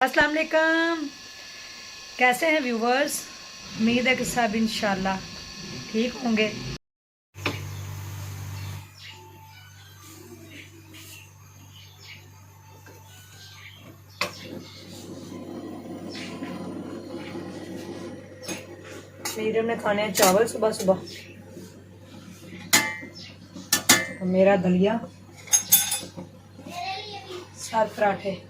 अस्सलाम वालेकुम। कैसे हैं व्यूवर्स? उम्मीद है कि सब इंशाल्लाह ठीक होंगे। मीरम ने खाने हैं चावल सुबह सुबह, और मेरा दलिया, 7 पराठे।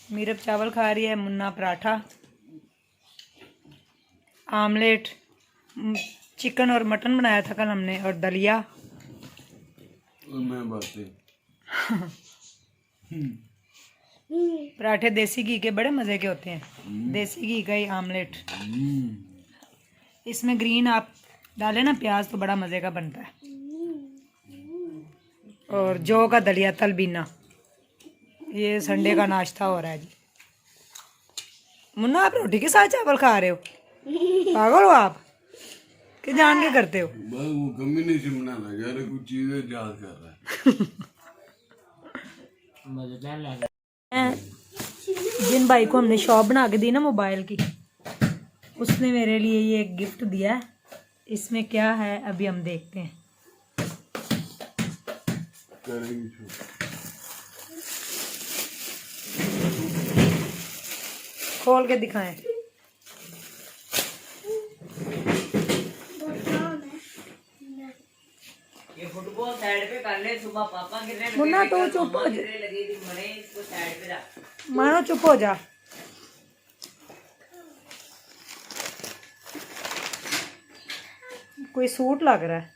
मीरब चावल खा रही है, मुन्ना पराठा, आमलेट, चिकन और मटन बनाया था कल हमने, और दलिया। और मैं बातें पराठे देसी घी के बड़े मज़े के होते हैं, देसी घी का ही आमलेट। इसमें ग्रीन आप डालें ना प्याज तो बड़ा मज़े का बनता है। और जौ का दलिया तलबीना, ये संडे का नाश्ता हो रहा है जी। मुन्ना आप रोटी के साथ चावल खा रहे हो? पागल हो आप कि जान के करते हो? बस वो कम्बिनेशन बनाना यार, कुछ चीजें याद कर रहा मैं जिन भाई को हमने शॉप बना के दी ना मोबाइल की, उसने मेरे लिए ये गिफ्ट दिया है। इसमें क्या है अभी हम देखते हैं। करेंगे। खोल के दिखाएं। ये फुटबॉल साइड पे कर ले, सुबह पापा गिरने लगे, मुन्ना तो चुप हो जा, लगी थी मरे, इसको साइड पे रख। मानो चुप हो जा। कोई सूट लग रहा है।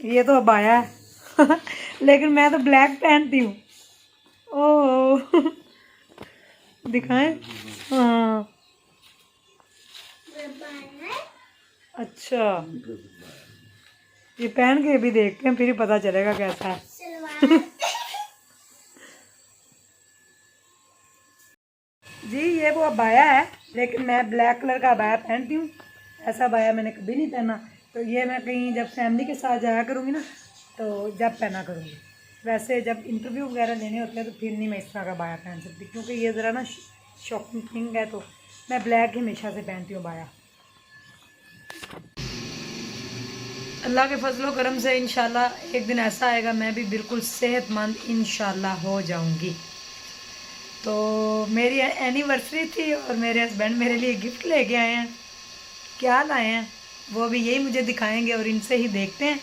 ये तो अबाया है लेकिन मैं तो ब्लैक पहनती हूँ। ओह दिखाएं। हाँ अच्छा, ये पहन के भी देखते हैं, फिर ही पता चलेगा कैसा है जी ये वो अबाया है, लेकिन मैं ब्लैक कलर का अबाया पहनती हूँ। ऐसा अबाया मैंने कभी नहीं पहना, तो ये मैं कहीं जब फैमिली के साथ जाया करूँगी ना तो जब पहना करूँगी। वैसे जब इंटरव्यू वगैरह लेने होते हैं तो फिर नहीं मैं इस तरह का अबाया पहन सकती, क्योंकि ये ज़रा ना शॉकिंग थिंग है। तो मैं ब्लैक ही हमेशा से पहनती हूँ अबाया। अल्लाह के फजलो करम से इंशाल्लाह एक दिन ऐसा आएगा मैं भी बिल्कुल सेहतमंद इंशाल्लाह हो जाऊंगी। तो मेरी एनिवर्सरी थी और मेरे हस्बैंड मेरे लिए गिफ्ट लेके आए हैं। क्या लाए हैं वो भी यही मुझे दिखाएंगे और इनसे ही देखते हैं,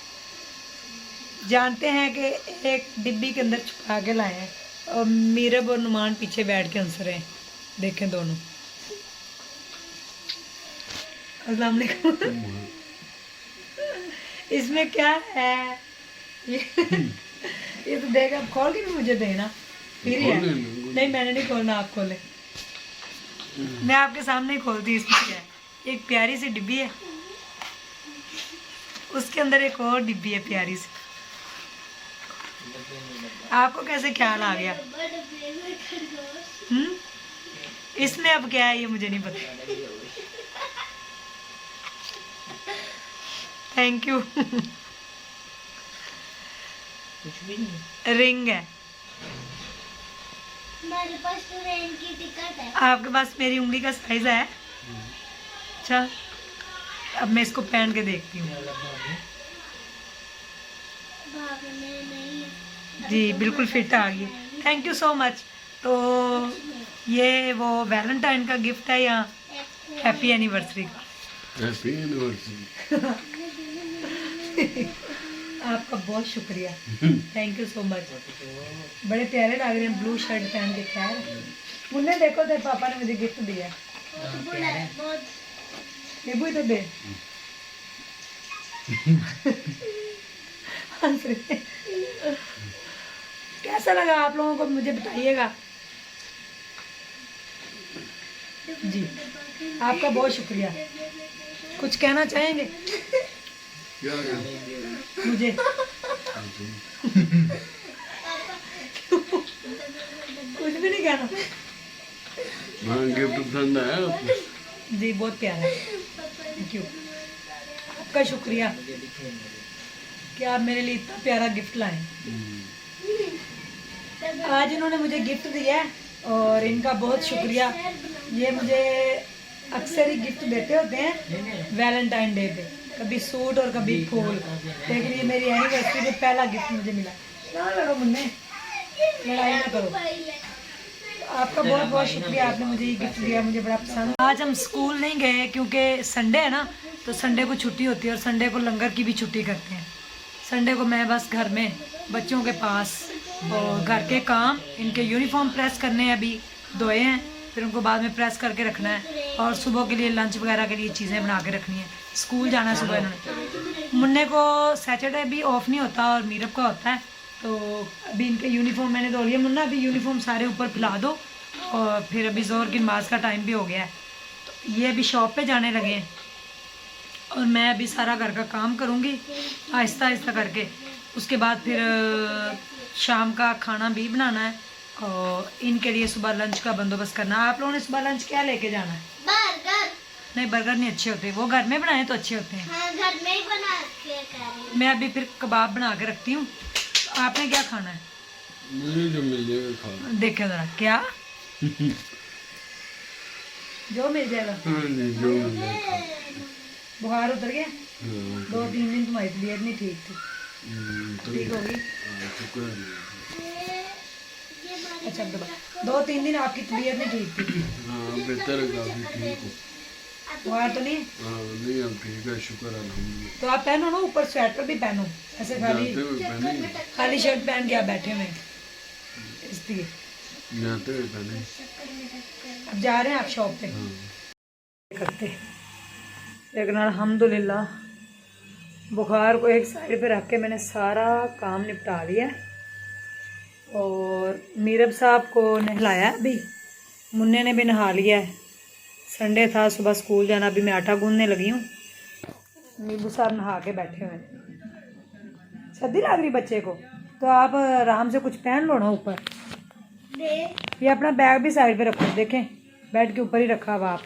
जानते हैं कि एक डिब्बी के अंदर छुपा के लाए हैं। और मीरब और नुमान पीछे बैठ के हंस रहे हैं, देखें दोनों। अस्सलाम वालेकुम। इसमें क्या है ये तो देख, अब खोल के भी मुझे देना फिर ही है। नहीं मैंने नहीं खोलना, आप खोले। मैं आपके सामने ही खोलती। इसमें क्या है, एक प्यारी सी डिब्बी है, उसके अंदर एक और डिब्बी है प्यारी सी। आपको कैसे ख्याल आ गया? इसमें अब क्या है ये मुझे नहीं पता। थैंक यू कुछ भी नहीं, रिंग है। मेरे पास तो ट्रेन की टिकट है। आपके पास मेरी उंगली का साइज है? अच्छा, अब मैं इसको पहन के देखती हूँ। भागने नहीं जी बिल्कुल फिट आ गई, थैंक यू सो मच। तो ये वो वैलेंटाइन का गिफ्ट है, यहाँ हैप्पी एनिवर्सरी का। Happy anniversary. आपका बहुत शुक्रिया, थैंक यू सो मच। बड़े प्यारे लग रहे हैं ब्लू शर्ट पहन के। खैर मुन्ने देखो तेरे पापा ने मुझे गिफ्ट दिया है। बहुत ये भी तो दे। हंस रहे। कैसा लगा आप लोगों को मुझे बताइएगा जी। आपका बहुत शुक्रिया। कुछ कहना चाहेंगे क्या कर मुझे? कुछ भी नहीं कहना। हाँ, गिफ्ट पसंद आया आपको? जी बहुत प्यारा है, थैंक यू। आपका शुक्रिया कि आप मेरे लिए इतना प्यारा गिफ्ट लाए। आज इन्होंने मुझे गिफ्ट दिया है और इनका बहुत शुक्रिया। ये मुझे अक्सर ही गिफ्ट देते होते हैं वैलेंटाइन डे पे, कभी सूट और कभी फूल, लेकिन ये मेरी एनिवर्सरी पे पहला गिफ्ट मुझे मिला। ना लड़ो मुन्ने, लड़ाई ना करो। आपका बहुत बहुत शुक्रिया, आपने मुझे ये गिफ्ट दिया, मुझे बड़ा पसंद। आज हम स्कूल नहीं गए क्योंकि संडे है ना, तो संडे को छुट्टी होती है और संडे को लंगर की भी छुट्टी करते हैं। संडे को मैं बस घर में बच्चों के पास, और घर के काम, इनके यूनिफॉर्म प्रेस करने हैं, अभी धोए हैं, फिर उनको बाद में प्रेस करके रखना है, और सुबह के लिए लंच वगैरह के लिए चीज़ें बना के रखनी है। स्कूल जाना है सुबह इन्होंने। मुन्ने को सैटरडे भी ऑफ नहीं होता और मीरब का होता है, तो अभी इनके यूनिफॉर्म मैंने धो लिया। मुन्ना अभी यूनिफॉर्म सारे ऊपर फैला दो, और फिर अभी जोर की नमाज का टाइम भी हो गया है, तो ये अभी शॉप पे जाने लगे हैं और मैं अभी सारा घर का काम करूँगी आहिस्ता आहिस्ता करके। उसके बाद फिर शाम का खाना भी बनाना है और इनके लिए सुबह लंच का बंदोबस्त करना है। आप लोगों ने सुबह लंच क्या लेके जाना है? बर्गर। नहीं, बर्गर नहीं अच्छे होते, वो घर में बनाए तो अच्छे होते हैं। हाँ, घर में ही बना के करें। मैं अभी फिर कबाब बना के रखती हूँ। आपने क्या खाना है? मुझे जो मिल जाएगा खा। देखो जरा क्या जो मिल जाएगा। हाँ जी, जो मिल जाएगा खा। बुखार उतर गया? हाँ, 2-3 दिन तुम्हारी तबीयत नहीं ठीक थी, तो ठीक होगी? हाँ, शुक्र है। अच्छा दबा 2-3 दिन आपकी तबीयत नहीं ठीक थी, हाँ, बेहतर है, काफी ठीक हो। बुखार तो नहीं? हाँ, नहीं, अब ठीक है, शुक्र है, अल्हम्दुलिल्लाह। तो आप पहनो ना, ऊपर स्वेटर भी पहनो, ऐसे खाली जाते हुए पहने, खाली शर्ट पहन के आप बैठे हुए हैं, इसलिए। जाते हुए पहने। अब जा रहे हैं आप शॉप पे? हाँ, करते, लेकिन अल्हम्दुलिल्लाह बुखार को एक साइड पे रख के मैंने सारा काम निपटा लिया और मीरब साहब को नहलाया अभी, मुन्ने ने भी नहा लिया है। संडे था, सुबह स्कूल जाना, अभी मैं आटा गूंदने लगी हूँ। नीबू साहब नहा के बैठे हुए हैं। सर्दी लग रही बच्चे को, तो आप आराम से कुछ पहन लो ना ऊपर। ये अपना बैग भी साइड पे रखो, देखें बेड के ऊपर ही रखा हुआ आप।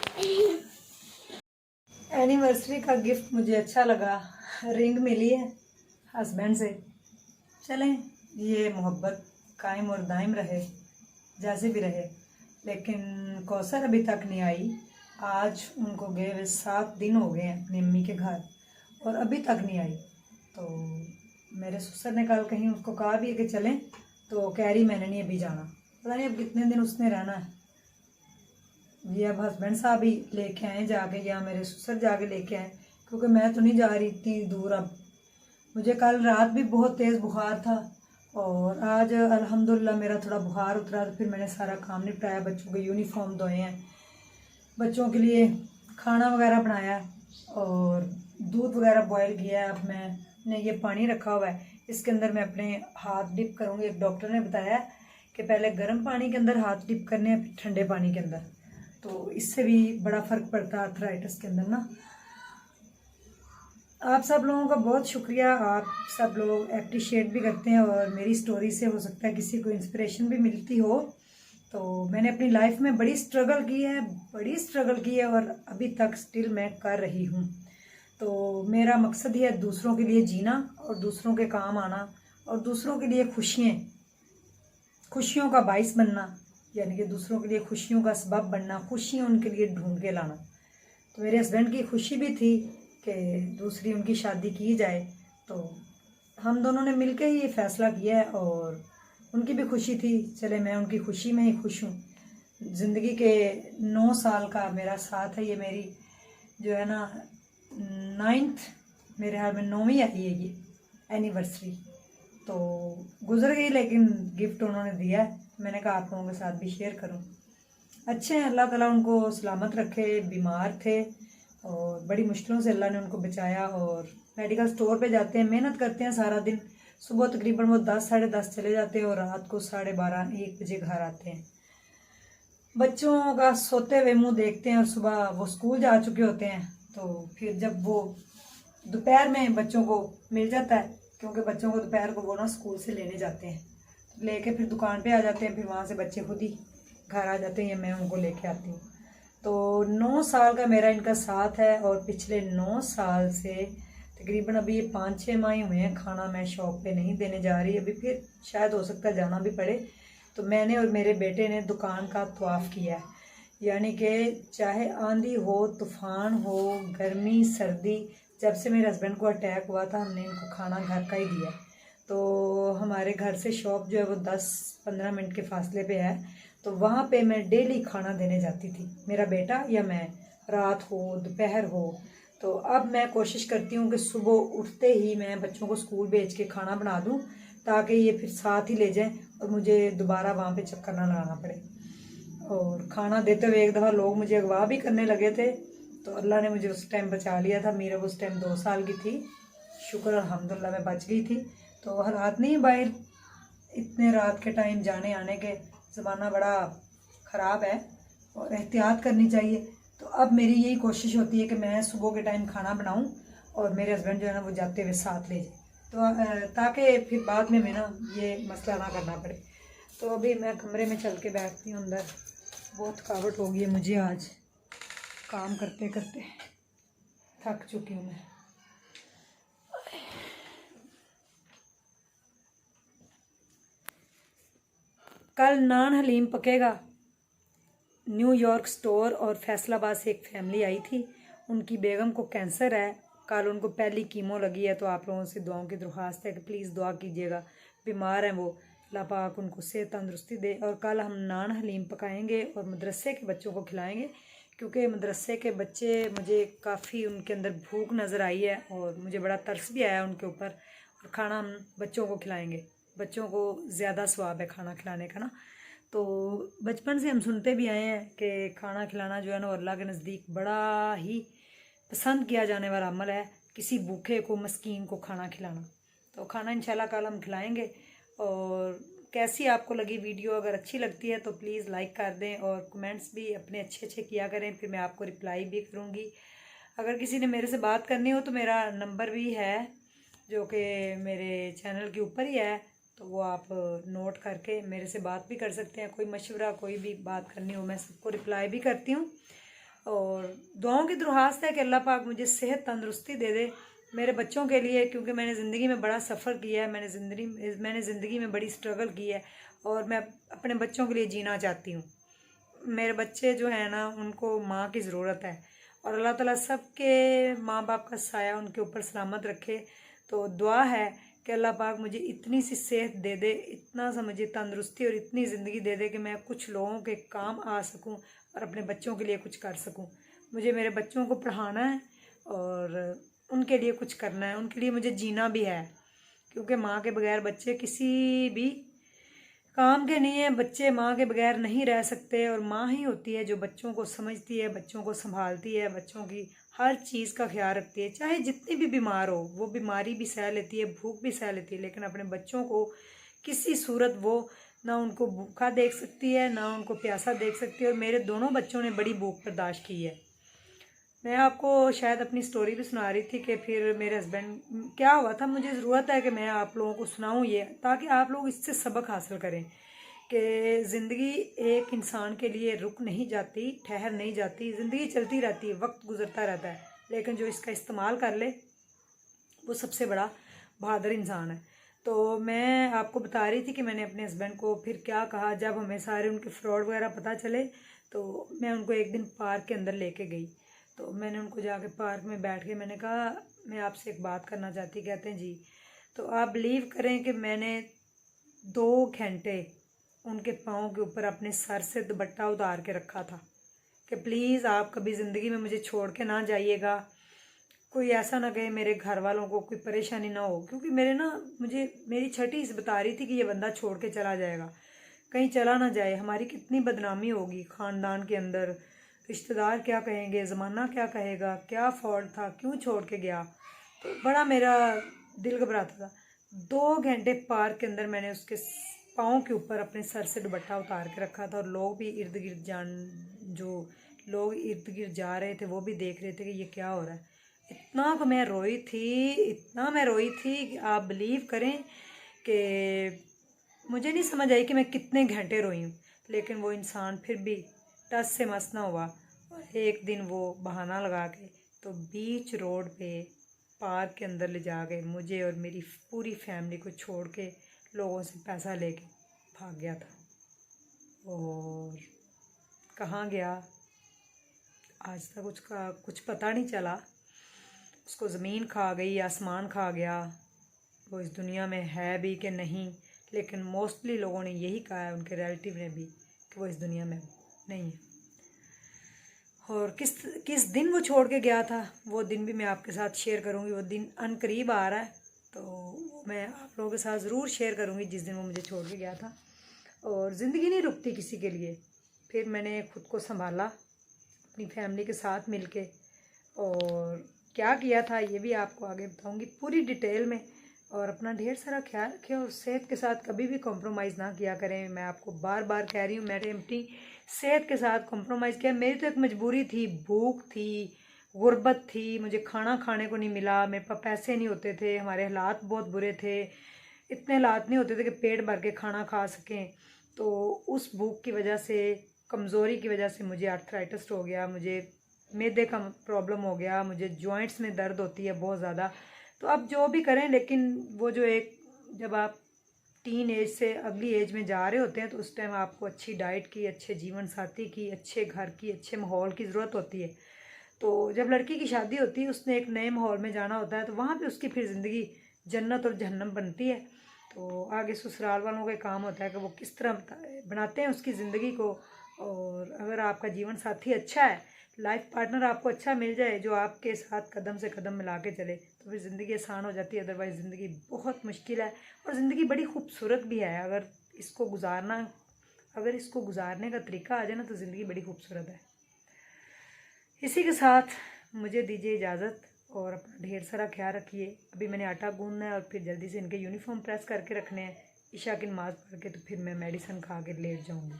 एनिवर्सरी का गिफ्ट मुझे अच्छा लगा, रिंग मिली है हस्बैंड से। चलें, ये मोहब्बत कायम और दायम रहे, जैसे भी रहे। लेकिन कौसर अभी तक नहीं आई। आज उनको गए हुए 7 दिन हो गए हैं अपनी अम्मी के घर और अभी तक नहीं आई। तो मेरे ससुर ने कल कहीं उसको कहा भी है कि चलें, तो कह रही मैंने नहीं अभी जाना। पता नहीं अब कितने दिन उसने रहना है। ये अब हस्बैंड साहब ही लेके आए जाके, या मेरे ससुर जाके लेके आए, क्योंकि मैं तो नहीं जा रही इतनी दूर। अब मुझे कल रात भी बहुत तेज़ बुखार था और आज अल्हम्दुलिल्लाह मेरा थोड़ा बुखार उतरा, तो फिर मैंने सारा काम निपटाया, बच्चों के यूनिफॉर्म धोए हैं, बच्चों के लिए खाना वगैरह बनाया और दूध वगैरह बॉयल किया है। अब मैंने ये पानी रखा हुआ है, इसके अंदर मैं अपने हाथ डिप करूँगी। एक डॉक्टर ने बताया कि पहले गर्म पानी के अंदर हाथ डिप करने हैं, फिर ठंडे पानी के अंदर, तो इससे भी बड़ा फ़र्क पड़ता है आर्थराइटिस के अंदर ना। आप सब लोगों का बहुत शुक्रिया, आप सब लोग अप्रिशिएट भी करते हैं और मेरी स्टोरी से हो सकता है किसी को इंस्पिरेशन भी मिलती हो। तो मैंने अपनी लाइफ में बड़ी स्ट्रगल की है और अभी तक स्टिल मैं कर रही हूँ। तो मेरा मकसद ही है दूसरों के लिए जीना और दूसरों के काम आना और दूसरों के लिए खुशियों का बाइस बनना, यानी कि दूसरों के लिए खुशियों का सबब बनना, खुशियाँ उनके लिए ढूंढ के लाना। तो मेरे हस्बैंड की खुशी भी थी कि दूसरी उनकी शादी की जाए, तो हम दोनों ने मिलके ही ये फ़ैसला किया है और उनकी भी खुशी थी। चले, मैं उनकी खुशी में ही खुश हूँ। ज़िंदगी के 9 साल का मेरा साथ है। ये मेरी जो है ना 9th, मेरे हाल में 9वीं आई है ये एनिवर्सरी। तो गुजर गई, लेकिन गिफ्ट उन्होंने दिया है, मैंने कहा आप लोगों के साथ भी शेयर करूं। अच्छे हैं, अल्लाह ताला उनको सलामत रखे। बीमार थे और बड़ी मुश्किलों से अल्लाह ने उनको बचाया। और मेडिकल स्टोर पे जाते हैं, मेहनत करते हैं सारा दिन। सुबह तकरीबन वो 10 साढ़े 10 चले जाते हैं और रात को 12:30 1 बजे घर आते हैं। बच्चों का सोते हुए मुंह देखते हैं और सुबह वो स्कूल जा चुके होते हैं। तो फिर जब वो दोपहर में बच्चों को मिल जाता है, क्योंकि बच्चों को दोपहर को वो ना स्कूल से लेने जाते हैं, लेके फिर दुकान पे आ जाते हैं। फिर वहाँ से बच्चे खुद ही घर आ जाते हैं या मैं उनको लेके आती हूँ। तो 9 साल का मेरा इनका साथ है और पिछले 9 साल से तकरीबन अभी ये 5-6 माह हुए हैं खाना मैं शॉप पे नहीं देने जा रही। अभी फिर शायद हो सकता है जाना भी पड़े। तो मैंने और मेरे बेटे ने दुकान का तवाफ़ किया है, यानी कि चाहे आंधी हो, तूफ़ान हो, गर्मी सर्दी, जब से मेरे हस्बैंड को अटैक हुआ था हमने इनको खाना घर का ही दिया। तो हमारे घर से शॉप जो है वो 10-15 मिनट के फासले पे है। तो वहाँ पे मैं डेली खाना देने जाती थी, मेरा बेटा या मैं, रात हो दोपहर हो। तो अब मैं कोशिश करती हूँ कि सुबह उठते ही मैं बच्चों को स्कूल भेज के खाना बना दूँ, ताकि ये फिर साथ ही ले जाएं और मुझे दोबारा वहाँ पे चक्कर ना लगाना पड़े। और खाना देते हुए एक दफ़ा लोग मुझे अगवा भी करने लगे थे, तो अल्लाह ने मुझे उस टाइम बचा लिया था। मेरा उस टाइम 2 साल की थी, शुक्र अल्हम्दुलिल्लाह मैं बच गई थी। तो हालात नहीं बाहर इतने रात के टाइम जाने आने के, ज़माना बड़ा ख़राब है और एहतियात करनी चाहिए। तो अब मेरी यही कोशिश होती है कि मैं सुबह के टाइम खाना बनाऊं और मेरे हस्बैंड जो है ना वो जाते हुए साथ ले जाए, तो ताकि फिर बाद में मैं ना ये मसला ना करना पड़े। तो अभी मैं कमरे में चल के बैठती हूँ अंदर, बहुत थकावट हो गई है मुझे आज, काम करते करते थक चुकी हूँ मैं। कल नान हलीम पकेगा। न्यूयॉर्क स्टोर और फैसलाबाद से एक फैमिली आई थी, उनकी बेगम को कैंसर है, कल उनको पहली कीमो लगी है। तो आप लोगों से दुआओं की दरख्वास्त है कि प्लीज़ दुआ कीजिएगा, बीमार हैं वो, अल्लाह पाक उनको सेहत तंदुरुस्ती दे। और कल हम नान हलीम पकाएंगे और मदरसे के बच्चों को खिलाएंगे, क्योंकि मदरसे के बच्चे मुझे काफ़ी उनके अंदर भूख नज़र आई है और मुझे बड़ा तरस भी आया उनके ऊपर। और खाना हम बच्चों को खिलाएंगे, बच्चों को ज़्यादा स्वाब है खाना खिलाने का ना। तो बचपन से हम सुनते भी आए हैं कि खाना खिलाना जो है ना अल्लाह के नज़दीक बड़ा ही पसंद किया जाने वाला अमल है, किसी भूखे को मस्कीन को खाना खिलाना। तो खाना इंशाल्लाह कल हम खिलाएंगे। और कैसी आपको लगी वीडियो, अगर अच्छी लगती है तो प्लीज़ लाइक कर दें और कमेंट्स भी अपने अच्छे अच्छे किया करें, फिर मैं आपको रिप्लाई भी करूँगी। अगर किसी ने मेरे से बात करनी हो तो मेरा नंबर भी है जो कि मेरे चैनल के ऊपर ही है, तो वो आप नोट करके मेरे से बात भी कर सकते हैं। कोई मशवरा कोई भी बात करनी हो मैं सबको रिप्लाई भी करती हूँ। और दुआओं की दरख्वास्त है कि अल्लाह पाक मुझे सेहत तंदुरुस्ती दे दे मेरे बच्चों के लिए, क्योंकि मैंने ज़िंदगी में बड़ा सफ़र किया है, मैंने ज़िंदगी में बड़ी स्ट्रगल की है और मैं अपने बच्चों के लिए जीना चाहती हूँ। मेरे बच्चे जो हैं ना उनको माँ की ज़रूरत है और अल्लाह ताला सबके माँ बाप का साया उनके ऊपर सलामत रखे। तो दुआ है कि अल्लाह पाक मुझे इतनी सी सेहत दे दे, इतना सा मुझे तंदुरुस्ती और इतनी ज़िंदगी दे दे कि मैं कुछ लोगों के काम आ सकूं और अपने बच्चों के लिए कुछ कर सकूं। मुझे मेरे बच्चों को पढ़ाना है और उनके लिए कुछ करना है, उनके लिए मुझे जीना भी है, क्योंकि माँ के बगैर बच्चे किसी भी काम के नहीं है। बच्चे माँ के बगैर नहीं रह सकते और माँ ही होती है जो बच्चों को समझती है, बच्चों को संभालती है, बच्चों की हर चीज़ का ख्याल रखती है। चाहे जितनी भी बीमार हो, वो बीमारी भी सह लेती है, भूख भी सह लेती है, लेकिन अपने बच्चों को किसी सूरत वो ना उनको भूखा देख सकती है ना उनको प्यासा देख सकती है। और मेरे दोनों बच्चों ने बड़ी भूख बर्दाश्त की है। मैं आपको शायद अपनी स्टोरी भी सुना रही थी कि फिर मेरे हस्बैंड क्या हुआ था, मुझे ज़रूरत है कि मैं आप लोगों को सुनाऊं ये, ताकि आप लोग इससे सबक हासिल करें कि ज़िंदगी एक इंसान के लिए रुक नहीं जाती, ठहर नहीं जाती, ज़िंदगी चलती रहती है, वक्त गुजरता रहता है, लेकिन जो इसका इस्तेमाल कर ले वो सबसे बड़ा बहादुर इंसान है। तो मैं आपको बता रही थी कि मैंने अपने हस्बैंड को फिर क्या कहा, जब हमें सारे उनके फ्रॉड वगैरह पता चले तो मैं उनको एक दिन पार्क के अंदर लेके गई। तो मैंने उनको जाके पार्क में बैठ के मैंने कहा मैं आपसे एक बात करना चाहती। कहते हैं जी। तो आप बिलीव करें कि मैंने 2 घंटे उनके पाँव के ऊपर अपने सर से दुपट्टा उतार के रखा था कि प्लीज़ आप कभी ज़िंदगी में मुझे छोड़ के ना जाइएगा, कोई ऐसा ना कहे मेरे घर वालों को कोई परेशानी ना हो, क्योंकि मेरी छठी इस बता रही थी कि ये बंदा छोड़ के चला जाएगा, कहीं चला ना जाए, हमारी कितनी बदनामी होगी ख़ानदान के अंदर, रिश्तेदार क्या कहेंगे, ज़माना क्या कहेगा, क्या फॉल्ट था, क्यों छोड़ के गया। तो बड़ा मेरा दिल घबराता था। 2 घंटे पार्क के अंदर मैंने उसके पाँव के ऊपर अपने सर से दुपट्टा उतार के रखा था, और लोग भी इर्द गिर्द जा रहे थे वो भी देख रहे थे कि ये क्या हो रहा है। इतना मैं रोई थी कि आप बिलीव करें कि मुझे नहीं समझ आई कि मैं कितने घंटे रोई हूँ। लेकिन वो इंसान फिर भी टस से मस ना हुआ, और एक दिन वो बहाना लगा के तो बीच रोड पे पार्क के अंदर ले जा गए, मुझे और मेरी पूरी फैमिली को छोड़ के लोगों से पैसा लेके भाग गया था। और कहाँ गया आज तक उसका कुछ पता नहीं चला। उसको ज़मीन खा गई, आसमान खा गया, वो इस दुनिया में है भी कि नहीं, लेकिन मोस्टली लोगों ने यही कहा है, उनके रिलेटिव ने भी, कि वो इस दुनिया में नहीं है। और किस दिन वो छोड़ के गया था वो दिन भी मैं आपके साथ शेयर करूँगी। वो दिन अनकरीब आ रहा है, तो वो मैं आप लोगों के साथ ज़रूर शेयर करूँगी जिस दिन वो मुझे छोड़ के गया था। और ज़िंदगी नहीं रुकती किसी के लिए। फिर मैंने ख़ुद को संभाला अपनी फैमिली के साथ मिलके, और क्या किया था ये भी आपको आगे बताऊँगी पूरी डिटेल में। और अपना ढेर सारा ख्याल रखें, और सेहत के साथ कभी भी कॉम्प्रोमाइज़ ना किया करें। मैं आपको बार बार कह रही हूँ, मैंने अपनी सेहत के साथ कॉम्प्रोमाइज़ किया। मेरी तो एक मजबूरी थी, भूख थी, गुर्बत थी, मुझे खाना खाने को नहीं मिला, मेरे पास पैसे नहीं होते थे, हमारे हालात बहुत बुरे थे, इतने हालात नहीं होते थे कि पेट भर के खाना खा सकें। तो उस भूख की वजह से, कमज़ोरी की वजह से मुझे आर्थराइटिस हो गया, मुझे मैदे का प्रॉब्लम हो गया, मुझे जॉइंट्स में दर्द होती है बहुत ज़्यादा। तो अब जो भी करें, लेकिन वो जो एक जब आप टीन एज से अगली एज में जा रहे होते हैं तो उस टाइम आपको अच्छी डाइट की, अच्छे जीवन साथी की, अच्छे घर की, अच्छे माहौल की ज़रूरत होती है। तो जब लड़की की शादी होती है, उसने एक नए माहौल में जाना होता है, तो वहाँ पे उसकी फिर ज़िंदगी जन्नत और जहन्नम बनती है। तो आगे ससुराल वालों का काम होता है कि वो किस तरह बनाते हैं उसकी ज़िंदगी को। और अगर आपका जीवन साथी अच्छा है, लाइफ पार्टनर आपको अच्छा मिल जाए जो आपके साथ कदम से कदम मिला के चले, तो फिर ज़िंदगी आसान हो जाती है। अदरवाइज़ ज़िंदगी बहुत मुश्किल है, और ज़िंदगी बड़ी खूबसूरत भी है। अगर इसको गुजारने का तरीका आ जाए ना, तो ज़िंदगी बड़ी खूबसूरत है। इसी के साथ मुझे दीजिए इजाज़त, और अपना ढेर सारा ख्याल रखिए। अभी मैंने आटा गूंदना है और फिर जल्दी से इनके यूनिफॉर्म प्रेस करके रखने हैं। ईशा की नमाज़ पढ़ के तो फिर मैं मेडिसिन खा के लेट जाऊँगी।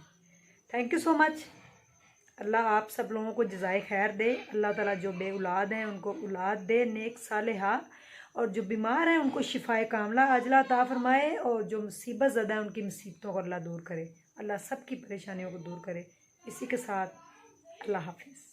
Thank you so much. अल्लाह आप सब लोगों को जज़ाए खैर दे। अल्लाह ताला जो बे औलाद हैं उनको औलाद दे नेक सालेहा, और जो बीमार हैं उनको शिफाए कामला आजला अता फरमाए, और जो मुसीबत ज़दा है उनकी मुसीबतों को अल्लाह दूर करे। अल्लाह सब की परेशानियों को दूर करे। इसी के साथ अल्लाह हाफिज़।